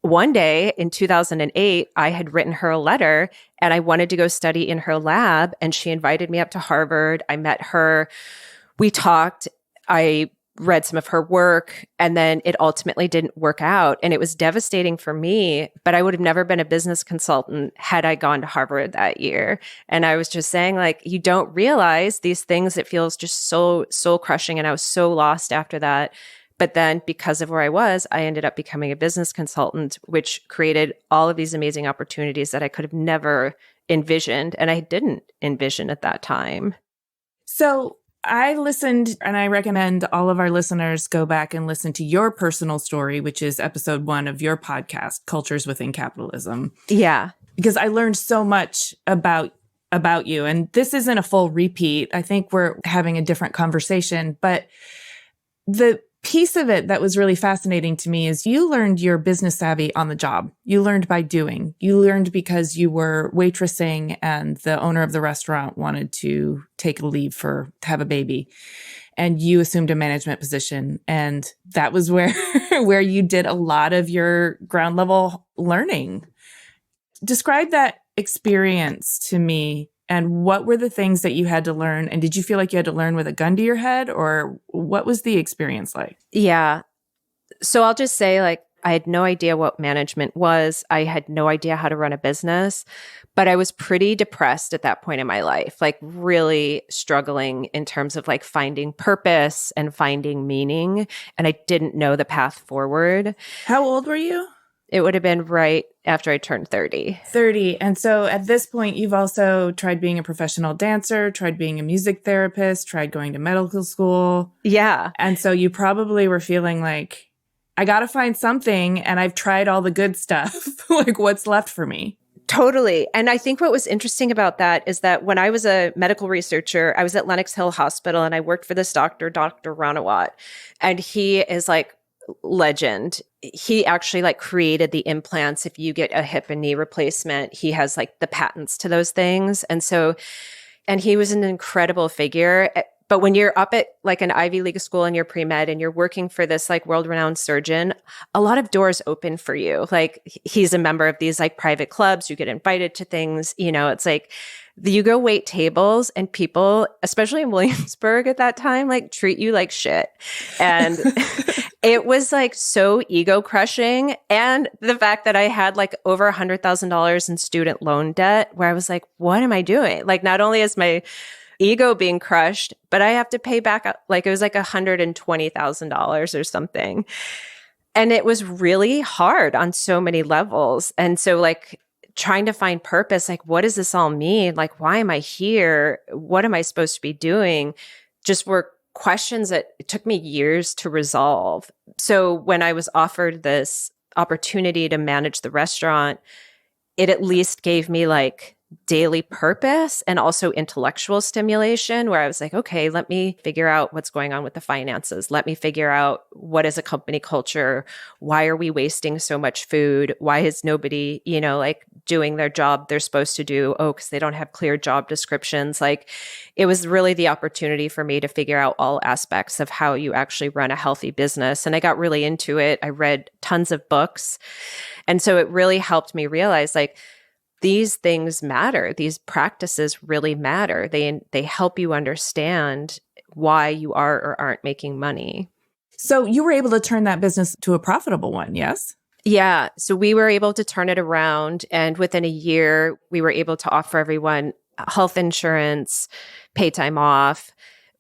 one day in 2008, I had written her a letter and I wanted to go study in her lab. And she invited me up to Harvard. I met her. We talked. I read some of her work, and then it ultimately didn't work out. And it was devastating for me, but I would have never been a business consultant had I gone to Harvard that year. And I was just saying, you don't realize these things. It feels just so soul crushing. And I was so lost after that. But then because of where I was, I ended up becoming a business consultant, which created all of these amazing opportunities that I could have never envisioned. And I didn't envision at that time. So I listened, and I recommend all of our listeners go back and listen to your personal story, which is episode 1 of your podcast, Cultures Within Capitalism. Yeah. Because I learned so much about you. And this isn't a full repeat. I think we're having a different conversation. But the piece of it that was really fascinating to me is you learned your business savvy on the job. You learned by doing. You learned because you were waitressing and the owner of the restaurant wanted to take a leave to have a baby. And you assumed a management position. And that was where you did a lot of your ground level learning. Describe that experience to me. And what were the things that you had to learn? And did you feel like you had to learn with a gun to your head, or what was the experience like? Yeah. So I'll just say, I had no idea what management was. I had no idea how to run a business, but I was pretty depressed at that point in my life, really struggling in terms of finding purpose and finding meaning. And I didn't know the path forward. How old were you? It would have been right after I turned 30. 30. And so at this point, you've also tried being a professional dancer, tried being a music therapist, tried going to medical school. Yeah. And so you probably were feeling I got to find something, and I've tried all the good stuff. What's left for me? Totally. And I think what was interesting about that is that when I was a medical researcher, I was at Lenox Hill Hospital and I worked for this doctor, Dr. Ranawat. And he is legend. He actually created the implants. If you get a hip and knee replacement, he has the patents to those things. And he was an incredible figure. But when you're up at an Ivy League school in your pre-med and you're working for this world-renowned surgeon, a lot of doors open for you. He's a member of these private clubs. You get invited to things, it's you go wait tables and people, especially in Williamsburg at that time, treat you like shit. And it was so ego crushing. And the fact that I had over $100,000 in student loan debt, where I was what am I doing? Not only is my ego being crushed, but I have to pay back it was $120,000 or something. And it was really hard on so many levels. And so trying to find purpose, what does this all mean? Why am I here? What am I supposed to be doing? Just were questions that it took me years to resolve. So when I was offered this opportunity to manage the restaurant, it at least gave me daily purpose and also intellectual stimulation, where I was like, okay, let me figure out what's going on with the finances. Let me figure out what is a company culture. Why are we wasting so much food? Why is nobody, like doing their job they're supposed to do? Oh, because they don't have clear job descriptions. Like, it was really the opportunity for me to figure out all aspects of how you actually run a healthy business. And I got really into it. I read tons of books. And so it really helped me realize, like, these things matter. These practices really matter. They help you understand why you are or aren't making money. So you were able to turn that business to a profitable one, yes? Yeah. So we were able to turn it around. And within a year, we were able to offer everyone health insurance, pay time off.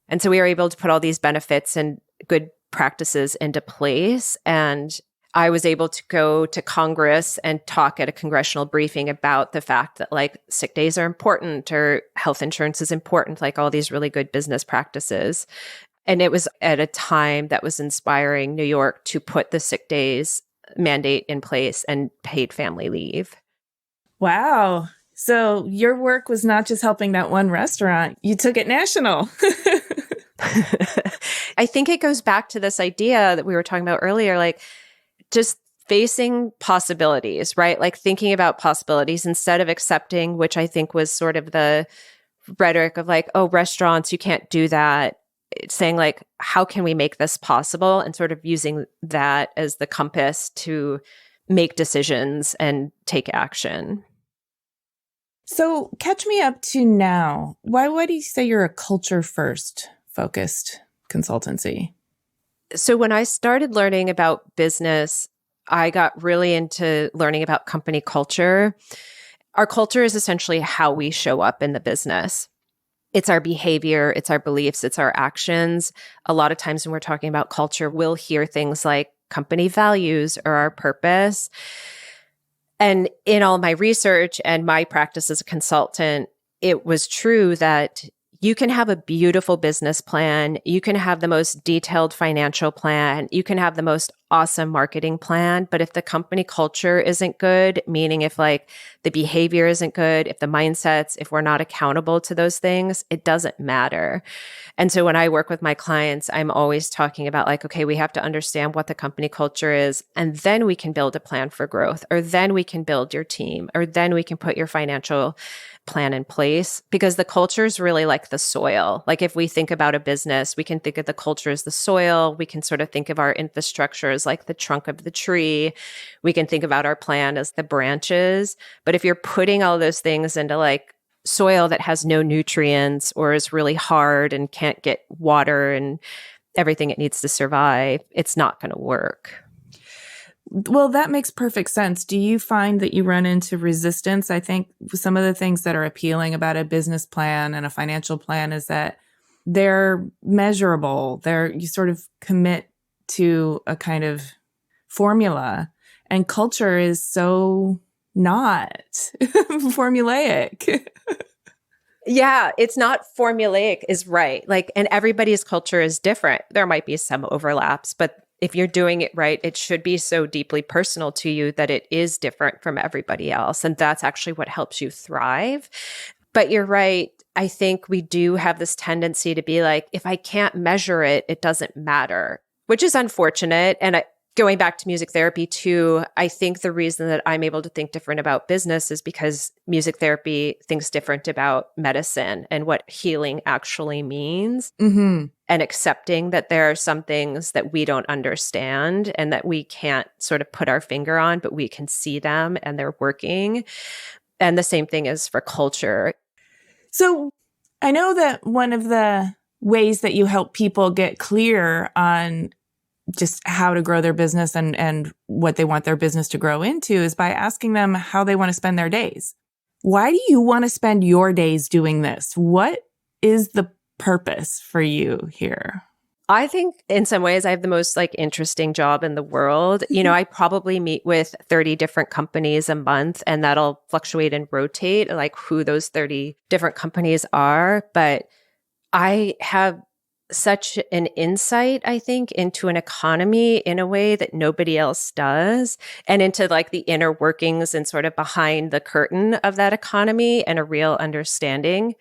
And so we were able to put all these benefits and good practices into place. And I was able to go to Congress and talk at a congressional briefing about the fact that, like, sick days are important or health insurance is important, like all these really good business practices. And it was at a time that was inspiring New York to put the sick days mandate in place and paid family leave. Wow. So your work was not just helping that one restaurant, you took it national. I think it goes back to this idea that we were talking about earlier, like, just facing possibilities, right? Like thinking about possibilities instead of accepting, which I think was sort of the rhetoric of like, oh, restaurants, you can't do that. It's saying like, how can we make this possible? And sort of using that as the compass to make decisions and take action. So catch me up to now. Why do you say you're a culture first focused consultancy? So when I started learning about business, I got really into learning about company culture. Our culture is essentially how we show up in the business. It's our behavior, it's our beliefs, it's our actions. A lot of times when we're talking about culture, we'll hear things like company values or our purpose. And in all my research and my practice as a consultant, it was true that you can have a beautiful business plan. You can have the most detailed financial plan. You can have the most awesome marketing plan. But if the company culture isn't good, meaning if like the behavior isn't good, if the mindsets, if we're not accountable to those things, it doesn't matter. And so when I work with my clients, I'm always talking about like, okay, we have to understand what the company culture is, and then we can build a plan for growth, or then we can build your team, or then we can put your financial plan in place, because the culture is really like the soil. Like if we think about a business, we can think of the culture as the soil. We can sort of think of our infrastructure as like the trunk of the tree. We can think about our plan as the branches. But if you're putting all those things into like soil that has no nutrients or is really hard and can't get water and everything it needs to survive, it's not going to work. Well, that makes perfect sense. Do you find that you run into resistance? I think some of the things that are appealing about a business plan and a financial plan is that they're measurable. You sort of commit to a kind of formula, and culture is so not formulaic. Yeah, it's not formulaic is right. Like, and everybody's culture is different. There might be some overlaps, but if you're doing it right, it should be so deeply personal to you that it is different from everybody else. And that's actually what helps you thrive. But you're right. I think we do have this tendency to be like, if I can't measure it, it doesn't matter, which is unfortunate. And going back to music therapy too, I think the reason that I'm able to think different about business is because music therapy thinks different about medicine and what healing actually means. Mm-hmm. And accepting that there are some things that we don't understand and that we can't sort of put our finger on, but we can see them and they're working. And the same thing is for culture. So I know that one of the ways that you help people get clear on just how to grow their business and what they want their business to grow into is by asking them how they want to spend their days. Why do you want to spend your days doing this? What is the purpose for you here? I think in some ways I have the most like interesting job in the world. You know, I probably meet with 30 different companies a month, and that'll fluctuate and rotate like who those 30 different companies are. But I have such an insight, I think, into an economy in a way that nobody else does, and into like the inner workings and sort of behind the curtain of that economy and a real understanding.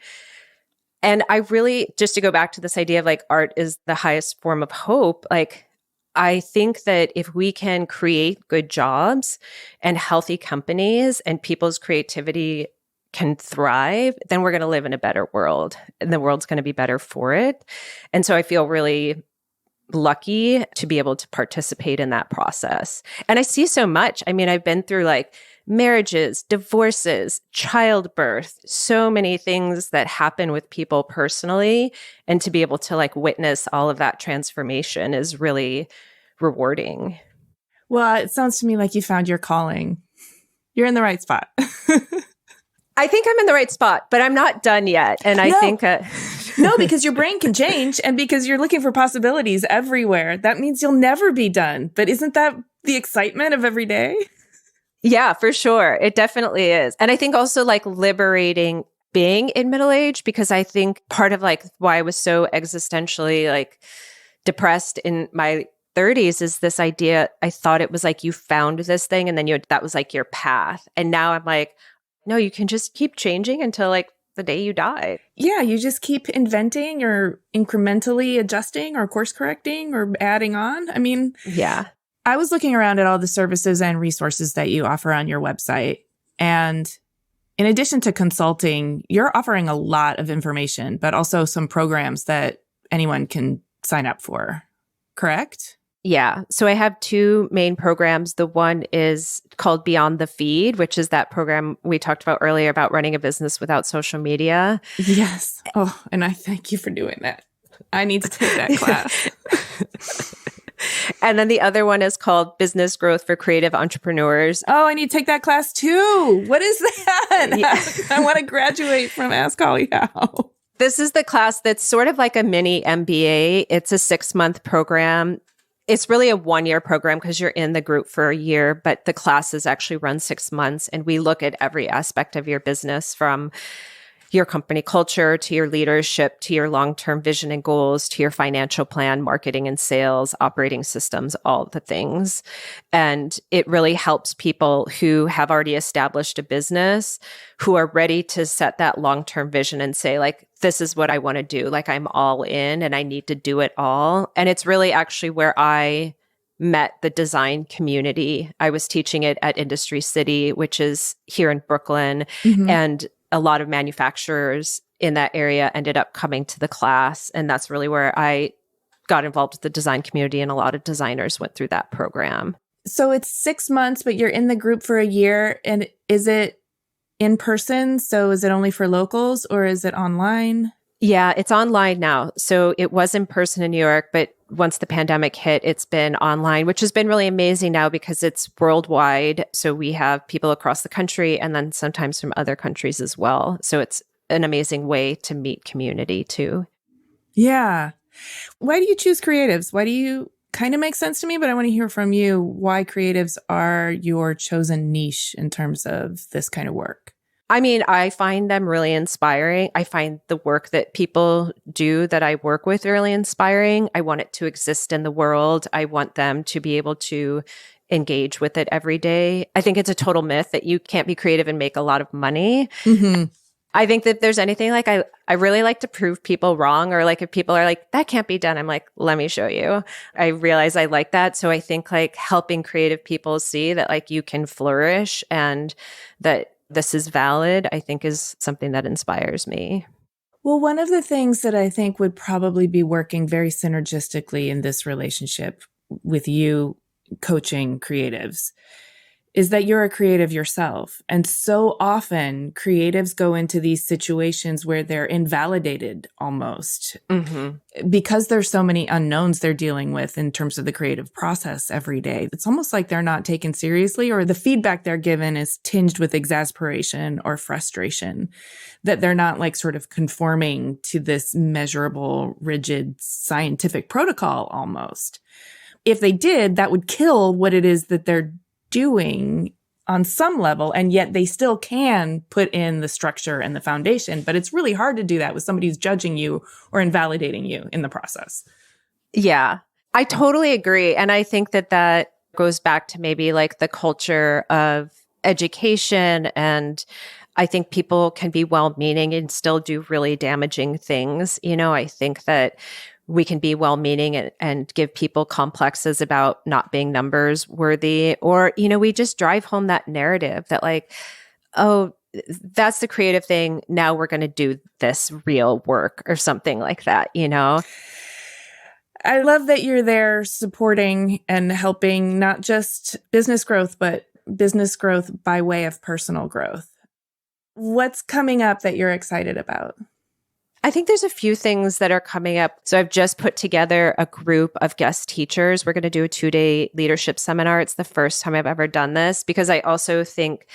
And I really, just to go back to this idea of like art is the highest form of hope, like I think that if we can create good jobs and healthy companies and people's creativity can thrive, then we're going to live in a better world and the world's going to be better for it. And so I feel really lucky to be able to participate in that process. And I see so much. I mean, I've been through like marriages, divorces, childbirth, so many things that happen with people personally. And to be able to like witness all of that transformation is really rewarding. Well, it sounds to me like you found your calling. You're in the right spot. I think I'm in the right spot, but I'm not done yet. And I think... No, because your brain can change and because you're looking for possibilities everywhere. That means you'll never be done. But isn't that the excitement of every day? Yeah, for sure. It definitely is. And I think also like liberating being in middle age, because I think part of like why I was so existentially like depressed in my 30s is this idea. I thought it was like you found this thing and then that was like your path. And now I'm like, no, you can just keep changing until like the day you die. Yeah, you just keep inventing or incrementally adjusting or course correcting or adding on. I mean, yeah. I was looking around at all the services and resources that you offer on your website. And in addition to consulting, you're offering a lot of information, but also some programs that anyone can sign up for, correct? Yeah. So I have two main programs. The one is called Beyond the Feed, which is that program we talked about earlier about running a business without social media. Yes. Oh, and I thank you for doing that. I need to take that class. And then the other one is called Business Growth for Creative Entrepreneurs. Oh, I need to take that class too. What is that? Yeah. I want to graduate from Ask Holly How. This is the class that's sort of like a mini MBA. It's a 6-month program. It's really a 1-year program because you're in the group for a year, but the classes actually run 6 months. And we look at every aspect of your business, from your company culture to your leadership, to your long-term vision and goals, to your financial plan, marketing and sales, operating systems, all the things. And it really helps people who have already established a business, who are ready to set that long-term vision and say, like, this is what I want to do. Like, I'm all in and I need to do it all. And it's really actually where I met the design community. I was teaching it at Industry City, which is here in Brooklyn. Mm-hmm. And a lot of manufacturers in that area ended up coming to the class. And that's really where I got involved with the design community. And a lot of designers went through that program. So it's 6 months, but you're in the group for a year. And is it in person? So is it only for locals or is it online? Yeah, it's online now. So it was in person in New York, but once the pandemic hit, it's been online, which has been really amazing now because it's worldwide. So we have people across the country and then sometimes from other countries as well. So it's an amazing way to meet community too. Yeah. Why do you choose creatives? Why do you kind of make sense to me, but I want to hear from you why creatives are your chosen niche in terms of this kind of work. I mean, I find them really inspiring. I find the work that people do that I work with really inspiring. I want it to exist in the world. I want them to be able to engage with it every day. I think it's a total myth that you can't be creative and make a lot of money. Mm-hmm. I think that if there's anything like I really like to prove people wrong, or like if people are like, that can't be done, I'm like, let me show you. I realize I like that. So I think like helping creative people see that like you can flourish and that this is valid, I think is something that inspires me. Well, one of the things that I think would probably be working very synergistically in this relationship with you coaching creatives is that you're a creative yourself. And so often creatives go into these situations where they're invalidated almost because there's so many unknowns they're dealing with in terms of the creative process every day. It's almost like they're not taken seriously, or the feedback they're given is tinged with exasperation or frustration, that they're not like sort of conforming to this measurable, rigid scientific protocol almost. If they did, that would kill what it is that they're doing. on some level, and yet they still can put in the structure and the foundation. But it's really hard to do that with somebody who's judging you or invalidating you in the process. Yeah, I totally agree. And I think that that goes back to maybe like the culture of education. And I think people can be well-meaning and still do really damaging things. I think that we can be well-meaning and give people complexes about not being numbers worthy. Or, we just drive home that narrative that like, oh, that's the creative thing. Now we're going to do this real work or something like that, I love that you're there supporting and helping not just business growth, but business growth by way of personal growth. What's coming up that you're excited about? I think there's a few things that are coming up. So I've just put together a group of guest teachers. We're going to do a 2-day leadership seminar. It's the first time I've ever done this because I also think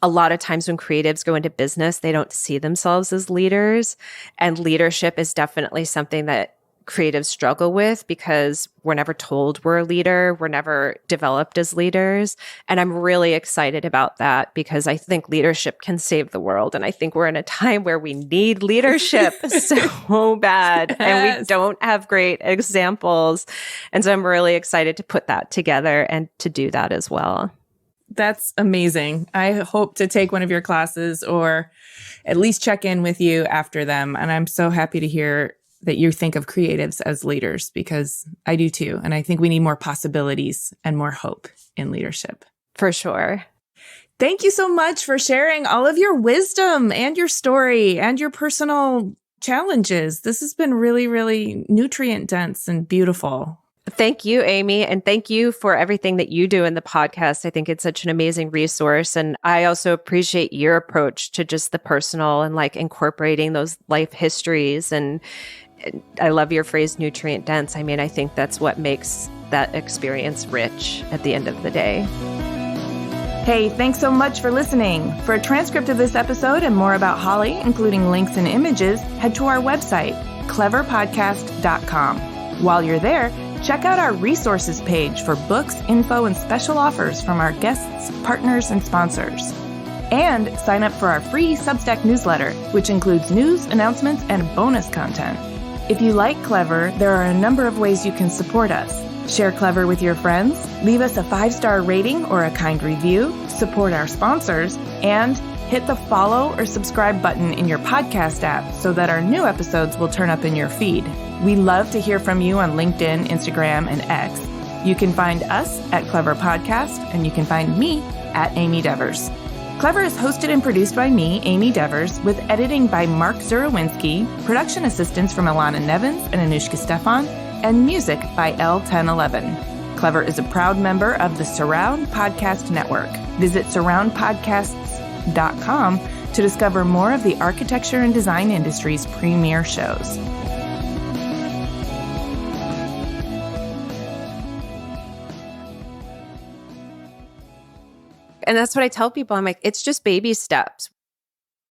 a lot of times when creatives go into business, they don't see themselves as leaders. And leadership is definitely something that creatives struggle with because we're never told we're a leader. We're never developed as leaders. And I'm really excited about that because I think leadership can save the world. And I think we're in a time where we need leadership so bad. Yes. And we don't have great examples. And so I'm really excited to put that together and to do that as well. That's amazing. I hope to take one of your classes or at least check in with you after them. And I'm so happy to hear that you think of creatives as leaders because I do too. And I think we need more possibilities and more hope in leadership. For sure. Thank you so much for sharing all of your wisdom and your story and your personal challenges. This has been really, really nutrient dense and beautiful. Thank you, Amy. And thank you for everything that you do in the podcast. I think it's such an amazing resource. And I also appreciate your approach to just the personal and like incorporating those life histories. And I love your phrase, nutrient dense. I mean, I think that's what makes that experience rich at the end of the day. Hey, thanks so much for listening. For a transcript of this episode and more about Holly, including links and images, head to our website, cleverpodcast.com. While you're there, check out our resources page for books, info, and special offers from our guests, partners, and sponsors. And sign up for our free Substack newsletter, which includes news, announcements, and bonus content. If you like Clever, there are a number of ways you can support us. Share Clever with your friends, leave us a 5-star rating or a kind review, support our sponsors, and hit the follow or subscribe button in your podcast app so that our new episodes will turn up in your feed. We love to hear from you on LinkedIn, Instagram, and X. You can find us at Clever Podcast, and you can find me at Amy Devers. Clever is hosted and produced by me, Amy Devers, with editing by Mark Zurowinski, production assistance from Ilana Nevins and Anushka Stefan, and music by L1011. Clever is a proud member of the Surround Podcast Network. Visit surroundpodcasts.com to discover more of the architecture and design industry's premier shows. And that's what I tell people. I'm like, it's just baby steps.